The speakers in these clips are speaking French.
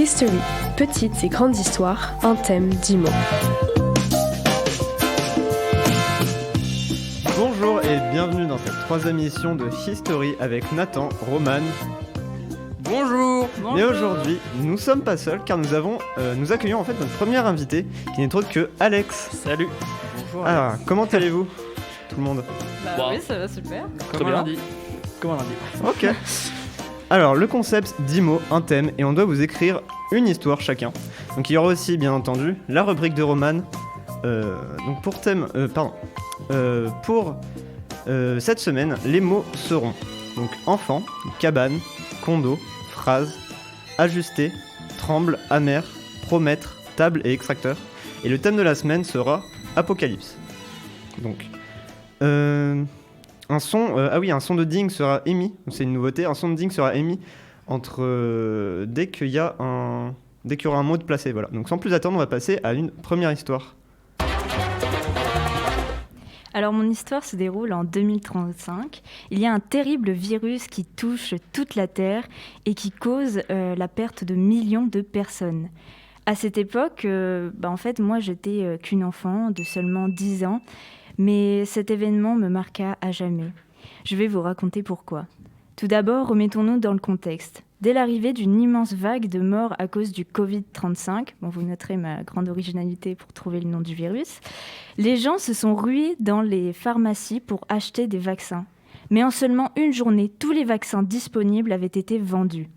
History, petites et grandes histoires, un thème, 10 mots. Bonjour et bienvenue dans cette troisième émission de History avec Nathan, Roman. Bonjour. Et aujourd'hui, nous sommes pas seuls car nous accueillons en fait notre premier invité qui n'est autre que Alex. Salut. Bonjour. Alors, comment allez-vous tout le monde? Oui, ça va super. Comme un lundi. Ok. Alors, le concept 10 mots, un thème, et on doit vous écrire une histoire chacun. Donc il y aura aussi, bien entendu, la rubrique de Roman. Donc pour thème, pour cette semaine, les mots seront donc enfant, cabane, condo, phrase, ajusté, tremble, amer, promettre, table et extracteur. Et le thème de la semaine sera apocalypse. Donc un son de ding sera émis, c'est une nouveauté, un son de ding sera émis entre dès qu'il y aura un mot de placé, voilà. Donc sans plus attendre, on va passer à une première histoire. Alors mon histoire se déroule en 2035. Il y a un terrible virus qui touche toute la Terre et qui cause la perte de millions de personnes. À cette époque, en fait, moi j'étais qu'une enfant de seulement 10 ans, mais cet événement me marqua à jamais. Je vais vous raconter pourquoi. Tout d'abord, remettons-nous dans le contexte. Dès l'arrivée d'une immense vague de morts à cause du Covid-35, vous noterez ma grande originalité pour trouver le nom du virus, les gens se sont rués dans les pharmacies pour acheter des vaccins. Mais en seulement une journée, tous les vaccins disponibles avaient été vendus.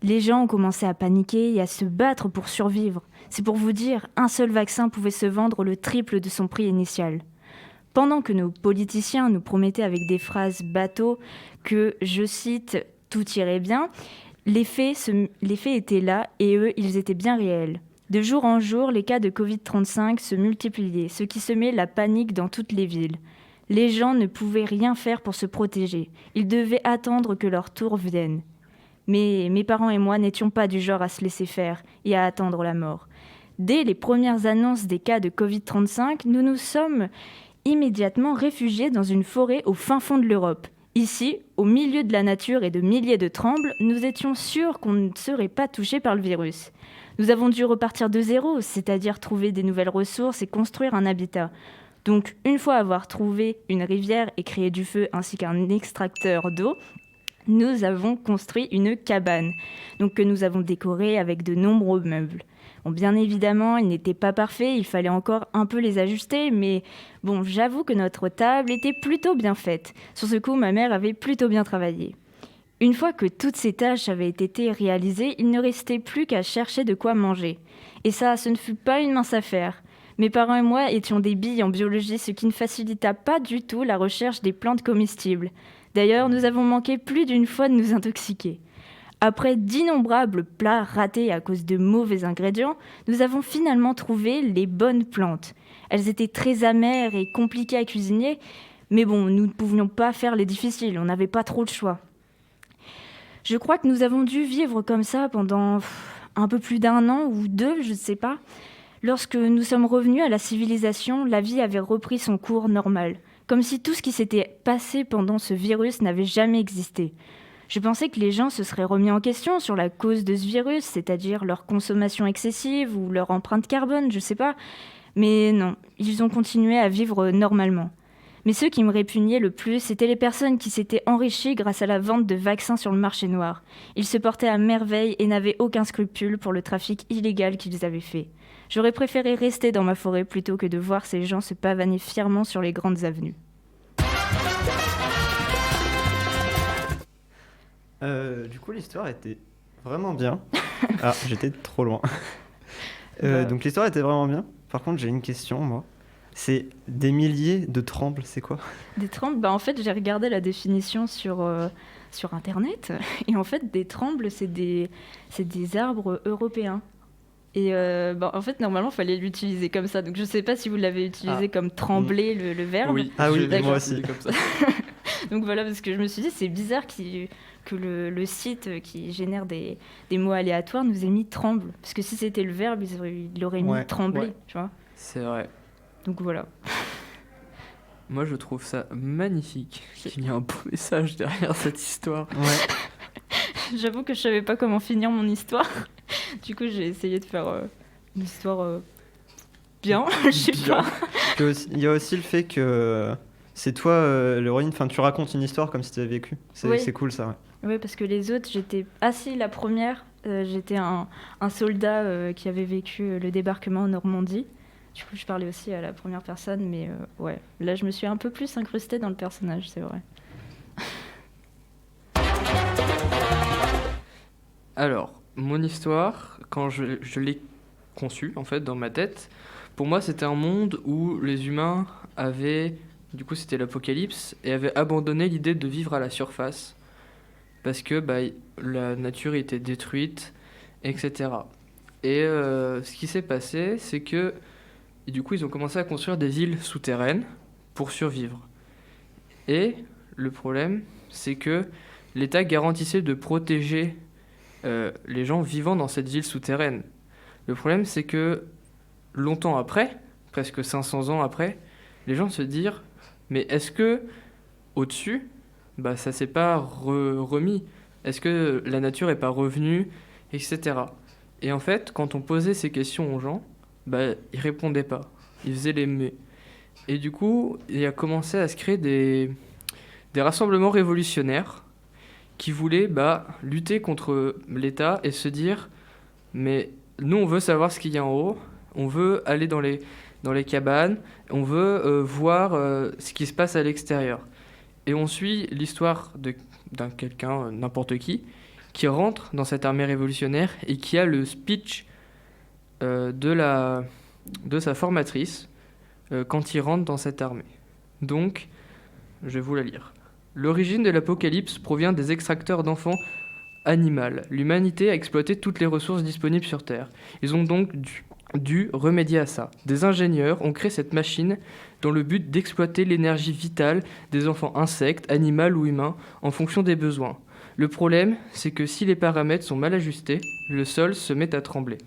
Les gens ont commencé à paniquer et à se battre pour survivre. C'est pour vous dire, un seul vaccin pouvait se vendre le triple de son prix initial. Pendant que nos politiciens nous promettaient avec des phrases bateaux que, je cite, « tout irait bien », les faits étaient là et eux, ils étaient bien réels. De jour en jour, les cas de Covid-35 se multipliaient, ce qui semait la panique dans toutes les villes. Les gens ne pouvaient rien faire pour se protéger. Ils devaient attendre que leur tour vienne. Mais mes parents et moi n'étions pas du genre à se laisser faire et à attendre la mort. Dès les premières annonces des cas de Covid-35, nous nous sommes immédiatement réfugiés dans une forêt au fin fond de l'Europe. Ici, au milieu de la nature et de milliers de trembles, nous étions sûrs qu'on ne serait pas touchés par le virus. Nous avons dû repartir de zéro, c'est-à-dire trouver des nouvelles ressources et construire un habitat. Donc, une fois avoir trouvé une rivière et créé du feu ainsi qu'un extracteur d'eau, nous avons construit une cabane, que nous avons décorée avec de nombreux meubles. Bien évidemment, ils n'étaient pas parfaits, il fallait encore un peu les ajuster, mais j'avoue que notre table était plutôt bien faite. Sur ce coup, ma mère avait plutôt bien travaillé. Une fois que toutes ces tâches avaient été réalisées, il ne restait plus qu'à chercher de quoi manger. Et ça, ce ne fut pas une mince affaire. Mes parents et moi étions des billes en biologie, ce qui ne facilita pas du tout la recherche des plantes comestibles. D'ailleurs, nous avons manqué plus d'une fois de nous intoxiquer. Après d'innombrables plats ratés à cause de mauvais ingrédients, nous avons finalement trouvé les bonnes plantes. Elles étaient très amères et compliquées à cuisiner, mais nous ne pouvions pas faire les difficiles, on n'avait pas trop le choix. Je crois que nous avons dû vivre comme ça pendant un peu plus d'1 an ou 2, je ne sais pas. Lorsque nous sommes revenus à la civilisation, la vie avait repris son cours normal, comme si tout ce qui s'était passé pendant ce virus n'avait jamais existé. Je pensais que les gens se seraient remis en question sur la cause de ce virus, c'est-à-dire leur consommation excessive ou leur empreinte carbone, je sais pas. Mais non, ils ont continué à vivre normalement. Mais ceux qui me répugnaient le plus, c'étaient les personnes qui s'étaient enrichies grâce à la vente de vaccins sur le marché noir. Ils se portaient à merveille et n'avaient aucun scrupule pour le trafic illégal qu'ils avaient fait. J'aurais préféré rester dans ma forêt plutôt que de voir ces gens se pavaner fièrement sur les grandes avenues. Du coup, l'histoire était vraiment bien. Ah, j'étais trop loin. Donc l'histoire était vraiment bien. Par contre, j'ai une question, moi. C'est des milliers de trembles, c'est quoi? Des trembles, en fait, j'ai regardé la définition sur Internet. Et en fait, des trembles, c'est des arbres européens. Et en fait, normalement, il fallait l'utiliser comme ça. Donc, je ne sais pas si vous l'avez utilisé comme trembler, le verbe. Oui, moi aussi. Comme ça. Donc voilà, parce que je me suis dit, c'est bizarre que le site qui génère des mots aléatoires nous ait mis tremble. Parce que si c'était le verbe, il aurait mis trembler, tu vois. C'est vrai. Donc voilà. Moi, je trouve ça magnifique qu'il y ait un beau message derrière cette histoire. Ouais. J'avoue que je savais pas comment finir mon histoire. Du coup, j'ai essayé de faire une histoire bien, je sais pas. Il y a aussi le fait que c'est toi l'héroïne, enfin tu racontes une histoire comme si tu avais vécu. Oui. C'est cool ça. Ouais. Oui, parce que les autres, j'étais... Ah si, la première, j'étais un soldat qui avait vécu le débarquement en Normandie. Du coup, je parlais aussi à la première personne, mais ouais. Là, je me suis un peu plus incrustée dans le personnage, c'est vrai. Alors, mon histoire, quand je l'ai conçue, en fait, dans ma tête, pour moi, c'était un monde où les humains avaient... Du coup, c'était l'apocalypse, et avaient abandonné l'idée de vivre à la surface, parce que la nature était détruite, etc. Et ce qui s'est passé, c'est que... Et du coup, ils ont commencé à construire des villes souterraines pour survivre. Et le problème, c'est que l'État garantissait de protéger les gens vivant dans cette ville souterraine. Le problème, c'est que longtemps après, presque 500 ans après, les gens se disent « Mais est-ce que au-dessus, ça s'est pas remis ? Est-ce que la nature n'est pas revenue ? Etc. » Et en fait, quand on posait ces questions aux gens, ils répondaient pas. Ils faisaient les muets. Et du coup, il a commencé à se créer des rassemblements révolutionnaires qui voulaient lutter contre l'État et se dire mais nous on veut savoir ce qu'il y a en haut, on veut aller dans les cabanes, on veut voir ce qui se passe à l'extérieur. Et on suit l'histoire d'un quelqu'un, n'importe qui rentre dans cette armée révolutionnaire et qui a le speech de sa formatrice quand il rentre dans cette armée. Donc, je vais vous la lire. L'origine de l'apocalypse provient des extracteurs d'enfants animaux. L'humanité a exploité toutes les ressources disponibles sur Terre. Ils ont donc dû remédier à ça. Des ingénieurs ont créé cette machine dans le but d'exploiter l'énergie vitale des enfants insectes, animaux ou humains en fonction des besoins. Le problème, c'est que si les paramètres sont mal ajustés, le sol se met à trembler.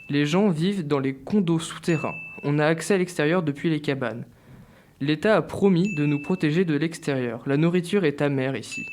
Les gens vivent dans les condos souterrains. On a accès à l'extérieur depuis les cabanes. L'État a promis de nous protéger de l'extérieur. La nourriture est amère ici.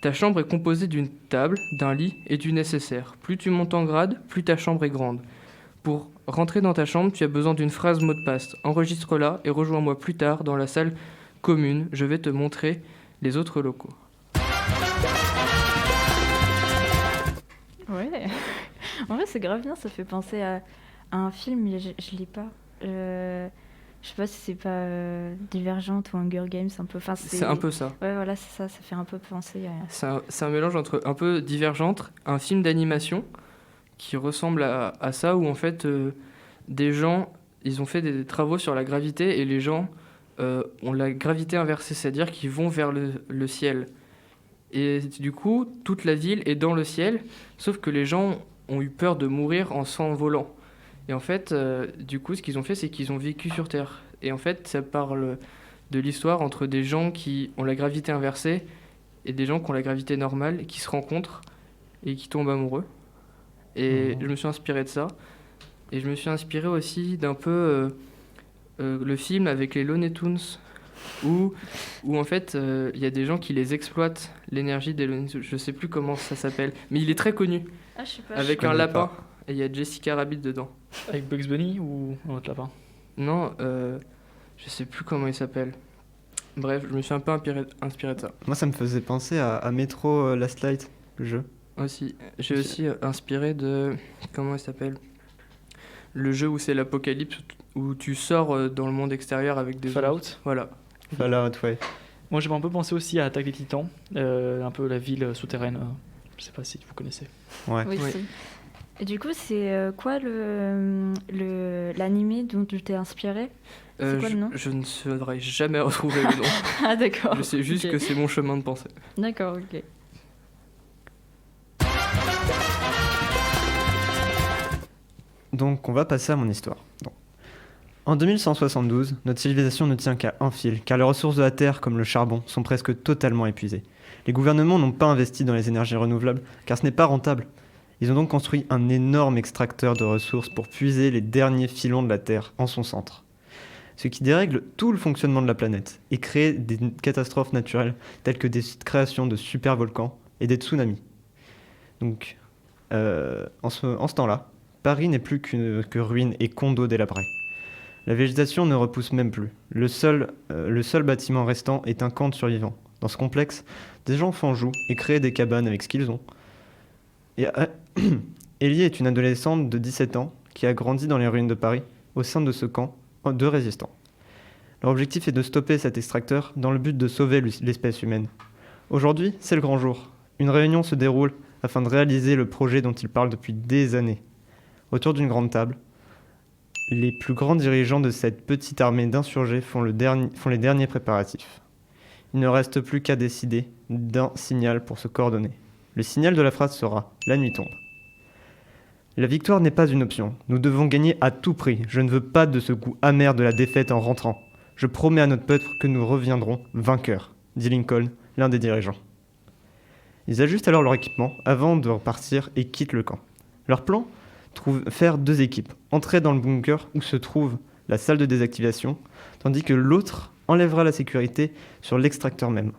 Ta chambre est composée d'une table, d'un lit et du nécessaire. Plus tu montes en grade, plus ta chambre est grande. Pour rentrer dans ta chambre, tu as besoin d'une phrase mot de passe. Enregistre-la et rejoins-moi plus tard dans la salle commune. Je vais te montrer les autres locaux. Ouais. En vrai, c'est grave bien. Ça fait penser à un film, mais je l'ai pas. Je sais pas si c'est pas Divergente ou Hunger Games un peu. Enfin, c'est un peu ça. Ouais, voilà, c'est ça. Ça fait un peu penser à... C'est un mélange entre un peu Divergente, un film d'animation qui ressemble à ça, où en fait, des gens, ils ont fait des travaux sur la gravité et les gens ont la gravité inversée, c'est-à-dire qu'ils vont vers le ciel. Et du coup, toute la ville est dans le ciel, sauf que les gens ont eu peur de mourir en s'envolant. Et en fait, du coup, ce qu'ils ont fait, c'est qu'ils ont vécu sur Terre. Et en fait, ça parle de l'histoire entre des gens qui ont la gravité inversée et des gens qui ont la gravité normale, qui se rencontrent et qui tombent amoureux. Et je me suis inspiré de ça. Et je me suis inspiré aussi d'un peu le film avec les Looney Tunes, où en fait, il y a des gens qui les exploitent, l'énergie des Looney Tunes. Je sais plus comment ça s'appelle, mais il est très connu. Ah, je sais pas. Avec un lapin. Et il y a Jessica Rabbit dedans. Avec Bugs Bunny ou un autre lapin ? Non, je sais plus comment il s'appelle. Bref, je me suis un peu inspiré de ça. Moi, ça me faisait penser à Metro Last Light, le jeu. Aussi. J'ai aussi inspiré de... Comment il s'appelle ? Le jeu où c'est l'apocalypse, où tu sors dans le monde extérieur avec des... Fallout ? Voilà. Fallout, ouais. Moi, j'ai un peu pensé aussi à Attaque des Titans, un peu la ville souterraine. Je sais pas si vous connaissez. Ouais. Oui, Oui. si. Et du coup, c'est quoi l'animé dont tu t'es inspiré ? C'est quoi le nom ? Je ne saurais jamais retrouver le nom. Ah, d'accord. Je sais juste Ok. que c'est mon chemin de pensée. D'accord, ok. Donc, on va passer à mon histoire. Donc, en 2172, notre civilisation ne tient qu'à un fil, car les ressources de la Terre, comme le charbon, sont presque totalement épuisées. Les gouvernements n'ont pas investi dans les énergies renouvelables, car ce n'est pas rentable. Ils ont donc construit un énorme extracteur de ressources pour puiser les derniers filons de la Terre en son centre. Ce qui dérègle tout le fonctionnement de la planète et crée des catastrophes naturelles telles que des créations de super volcans et des tsunamis. Donc, en ce temps-là, Paris n'est plus que ruines et condos délabrés. La végétation ne repousse même plus. Le seul bâtiment restant est un camp de survivants. Dans ce complexe, des enfants jouent et créent des cabanes avec ce qu'ils ont. Et Ellie est une adolescente de 17 ans qui a grandi dans les ruines de Paris, au sein de ce camp de résistants. Leur objectif est de stopper cet extracteur dans le but de sauver l'espèce humaine. Aujourd'hui, c'est le grand jour. Une réunion se déroule afin de réaliser le projet dont ils parlent depuis des années. Autour d'une grande table, les plus grands dirigeants de cette petite armée d'insurgés font les derniers préparatifs. Il ne reste plus qu'à décider d'un signal pour se coordonner. Le signal de la phrase sera « La nuit tombe ». La victoire n'est pas une option. Nous devons gagner à tout prix. Je ne veux pas de ce goût amer de la défaite en rentrant. Je promets à notre peuple que nous reviendrons vainqueurs, dit Lincoln, l'un des dirigeants. Ils ajustent alors leur équipement avant de repartir et quittent le camp. Leur plan ? Faire 2 équipes, entrer dans le bunker où se trouve la salle de désactivation, tandis que l'autre enlèvera la sécurité sur l'extracteur même.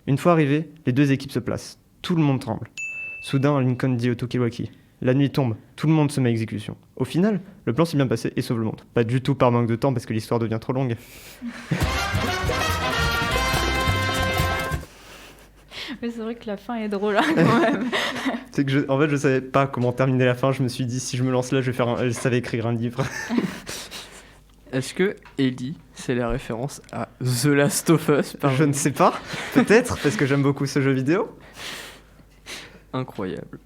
Une fois arrivés, les 2 équipes se placent. Tout le monde tremble. Soudain, Lincoln dit au talkie-walkie « La nuit tombe, tout le monde se met à exécution. » Au final, le plan s'est bien passé et sauve le monde. Pas du tout par manque de temps parce que l'histoire devient trop longue. Mais c'est vrai que la fin est drôle quand même. C'est que je savais pas comment terminer la fin. Je me suis dit si je me lance là, je savais écrire un livre. Est-ce que Ellie, c'est la référence à The Last of Us Je ne sais pas. Peut-être parce que j'aime beaucoup ce jeu vidéo. Incroyable.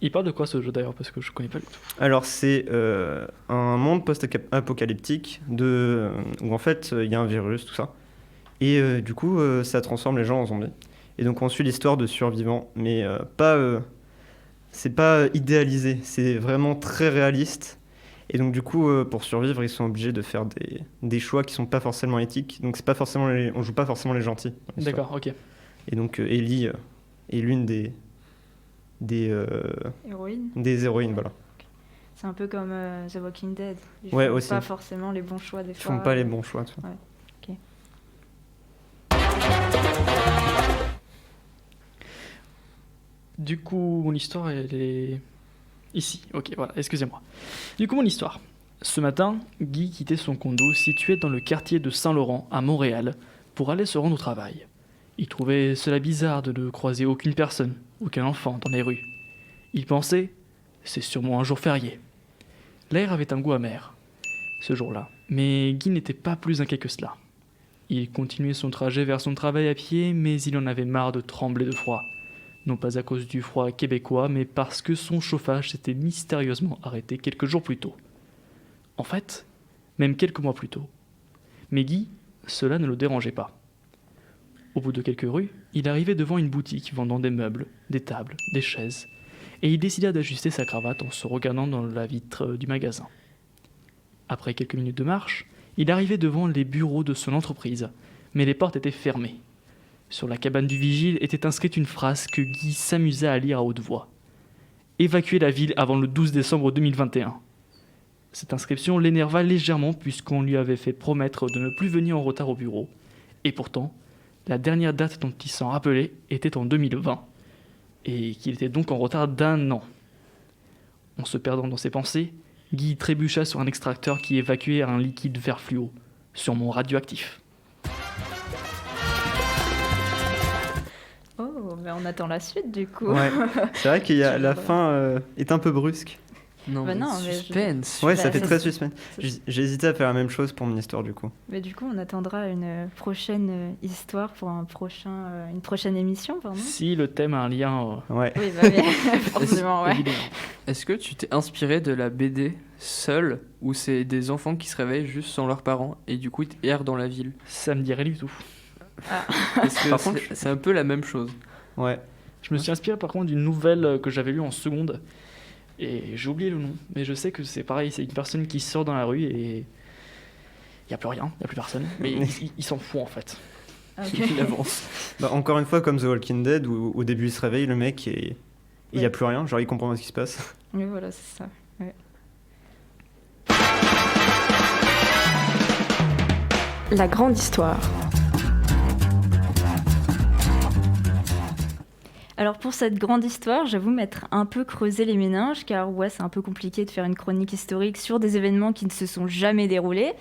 Il parle de quoi ce jeu d'ailleurs, parce que je connais pas du tout. Alors c'est un monde post-apocalyptique où en fait il y a un virus, tout ça. Et du coup ça transforme les gens en zombies. Et donc on suit l'histoire de survivants, mais c'est pas idéalisé, c'est vraiment très réaliste. Et donc du coup pour survivre ils sont obligés de faire des choix qui sont pas forcément éthiques. Donc c'est pas forcément on joue pas forcément les gentils. D'accord, ok. Et donc Ellie est l'une des héroïnes, voilà. C'est un peu comme The Walking Dead. Ils ouais, font aussi. pas forcément les bons choix des fois. Ils font pas les bons choix. Ouais. Ok. Du coup, mon histoire, elle est ici. Ok, voilà, excusez-moi. Du coup, mon histoire. Ce matin, Guy quittait son condo situé dans le quartier de Saint-Laurent, à Montréal, pour aller se rendre au travail. Il trouvait cela bizarre de ne croiser aucune personne, aucun enfant dans les rues. Il pensait, c'est sûrement un jour férié. L'air avait un goût amer, ce jour-là, mais Guy n'était pas plus inquiet que cela. Il continuait son trajet vers son travail à pied, mais il en avait marre de trembler de froid. Non pas à cause du froid québécois, mais parce que son chauffage s'était mystérieusement arrêté quelques jours plus tôt. En fait, même quelques mois plus tôt. Mais Guy, cela ne le dérangeait pas. Au bout de quelques rues, il arrivait devant une boutique vendant des meubles, des tables, des chaises, et il décida d'ajuster sa cravate en se regardant dans la vitre du magasin. Après quelques minutes de marche, il arrivait devant les bureaux de son entreprise, mais les portes étaient fermées. Sur la cabane du vigile était inscrite une phrase que Guy s'amusa à lire à haute voix. « Évacuer la ville avant le 12 décembre 2021 ». Cette inscription l'énerva légèrement puisqu'on lui avait fait promettre de ne plus venir en retard au bureau. Et pourtant, la dernière date dont il s'en rappelait était en 2020, et qu'il était donc en retard d'1 an. En se perdant dans ses pensées, Guy trébucha sur un extracteur qui évacuait un liquide vert fluo, sûrement radioactif. Oh, mais on attend la suite du coup. Ouais. C'est vrai qu'il y a la fin est un peu brusque. Non, Bah mais non, mais suspense. Ouais, Bah, ça fait c'est- très suspense. J'ai hésité à faire la même chose pour mon histoire du coup. Mais du coup, on attendra une prochaine histoire pour une prochaine émission, pardon. Si le thème a un lien Ouais. Oui, bah oui, forcément, ouais. évident. Est-ce que tu t'es inspiré de la BD Seul, où c'est des enfants qui se réveillent juste sans leurs parents et du coup ils errent dans la ville? Ça me dirait du tout. Parce que Par contre, c'est un peu la même chose. Ouais. Je me suis inspiré par contre d'une nouvelle que j'avais lue en seconde, et j'ai oublié le nom, mais je sais que c'est pareil, c'est une personne qui sort dans la rue et il n'y a plus rien, il n'y a plus personne, mais il s'en fout en fait. Ok. Il avance. Bah, encore une fois, comme The Walking Dead, où au début il se réveille, le mec, et il n'y a Ouais. plus rien, genre il comprend pas ce qui se passe. Oui, voilà, c'est ça. Ouais. La grande histoire. Alors pour cette grande histoire, j'avoue m'être un peu creusé les méninges, car ouais, c'est un peu compliqué de faire une chronique historique sur des événements qui ne se sont jamais déroulés.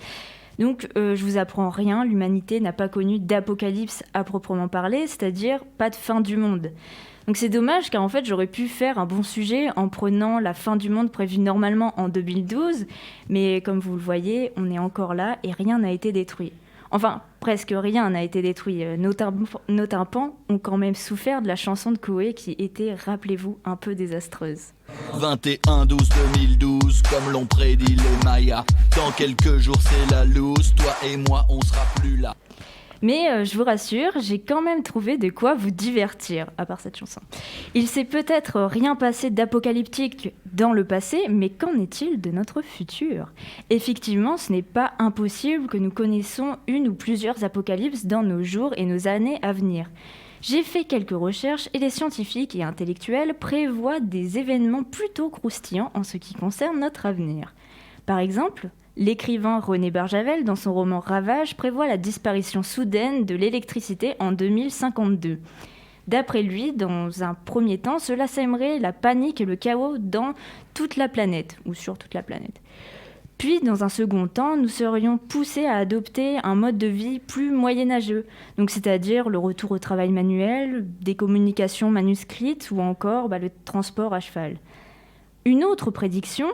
Donc je vous apprends rien, l'humanité n'a pas connu d'apocalypse à proprement parler, c'est-à-dire pas de fin du monde. Donc c'est dommage, car en fait j'aurais pu faire un bon sujet en prenant la fin du monde prévue normalement en 2012, mais comme vous le voyez, on est encore là et rien n'a été détruit. Enfin, presque rien n'a été détruit. Nos tympans ont quand même souffert de la chanson de Koé qui était, rappelez-vous, un peu désastreuse. 21-12-2012, comme l'ont prédit les Mayas. Dans quelques jours c'est la loose, toi et moi on sera plus là. Mais je vous rassure, j'ai quand même trouvé de quoi vous divertir, à part cette chanson. Il s'est peut-être rien passé d'apocalyptique dans le passé, mais qu'en est-il de notre futur ? Effectivement, ce n'est pas impossible que nous connaissons une ou plusieurs apocalypses dans nos jours et nos années à venir. J'ai fait quelques recherches et les scientifiques et intellectuels prévoient des événements plutôt croustillants en ce qui concerne notre avenir. Par exemple, l'écrivain René Barjavel, dans son roman Ravage, prévoit la disparition soudaine de l'électricité en 2052. D'après lui, dans un premier temps, cela sèmerait la panique et le chaos dans toute la planète, ou sur toute la planète. Puis, dans un second temps, nous serions poussés à adopter un mode de vie plus moyenâgeux, donc c'est-à-dire le retour au travail manuel, des communications manuscrites ou encore le transport à cheval. Une autre prédiction,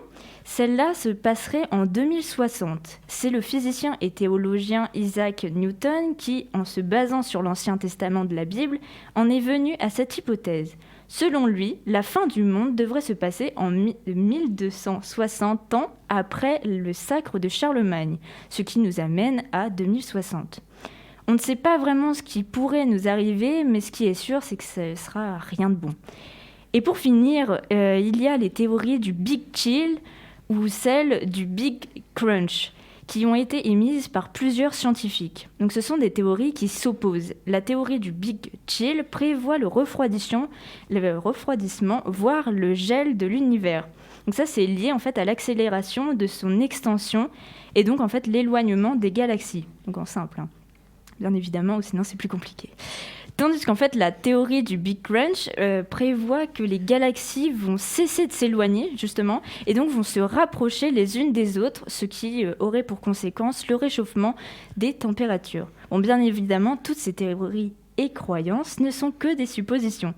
celle-là se passerait en 2060. C'est le physicien et théologien Isaac Newton qui, en se basant sur l'Ancien Testament de la Bible, en est venu à cette hypothèse. Selon lui, la fin du monde devrait se passer en 1260 ans après le sacre de Charlemagne, ce qui nous amène à 2060. On ne sait pas vraiment ce qui pourrait nous arriver, mais ce qui est sûr, c'est que ce ne sera rien de bon. Et pour finir, il y a les théories du Big Chill ou celles du Big Crunch qui ont été émises par plusieurs scientifiques. Donc ce sont des théories qui s'opposent. La théorie du Big Chill prévoit le refroidissement, voire le gel de l'univers. Donc ça, c'est lié en fait à l'accélération de son extension et donc en fait l'éloignement des galaxies. Donc en simple, bien évidemment, ou sinon c'est plus compliqué. Tandis qu'en fait, la théorie du Big Crunch prévoit que les galaxies vont cesser de s'éloigner, justement, et donc vont se rapprocher les unes des autres, ce qui aurait pour conséquence le réchauffement des températures. Bon, bien évidemment, toutes ces théories et croyances ne sont que des suppositions.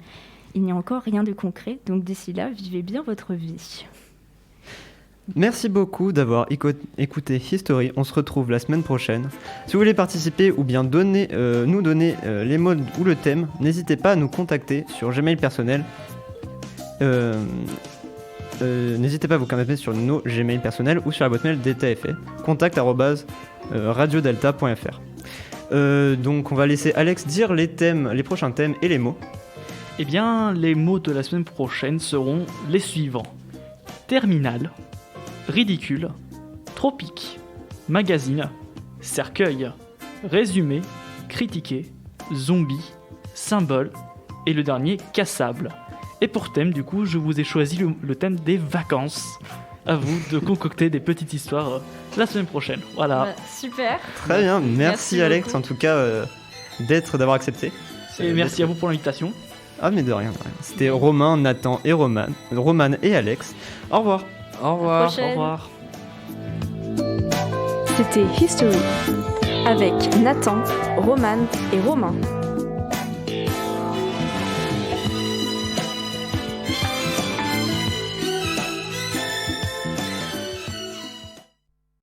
Il n'y a encore rien de concret, donc d'ici là, vivez bien votre vie. Merci beaucoup d'avoir écouté History. On se retrouve la semaine prochaine. Si vous voulez participer ou bien nous donner les mots ou le thème, n'hésitez pas à nous contacter sur Gmail personnel. N'hésitez pas à vous connecter sur nos Gmail personnels ou sur la boîte mail d'ETAFE, contact@radiodelta.fr. Donc on va laisser Alex dire les prochains thèmes et les mots. Eh bien, les mots de la semaine prochaine seront les suivants. Terminal, ridicule, tropique, magazine, cercueil, résumé, critiqué, zombie, symbole et le dernier cassable. Et pour thème, du coup, je vous ai choisi le thème des vacances. À vous de concocter des petites histoires la semaine prochaine. Voilà. Super. Très bien, merci Alex beaucoup. en tout cas d'avoir accepté. Et merci à vous pour l'invitation. Ah mais de rien, de rien. C'était Romain, Nathan et Roman et Alex. Au revoir. Au revoir. Prochaine. Au revoir. C'était History avec Nathan, Roman et Romain.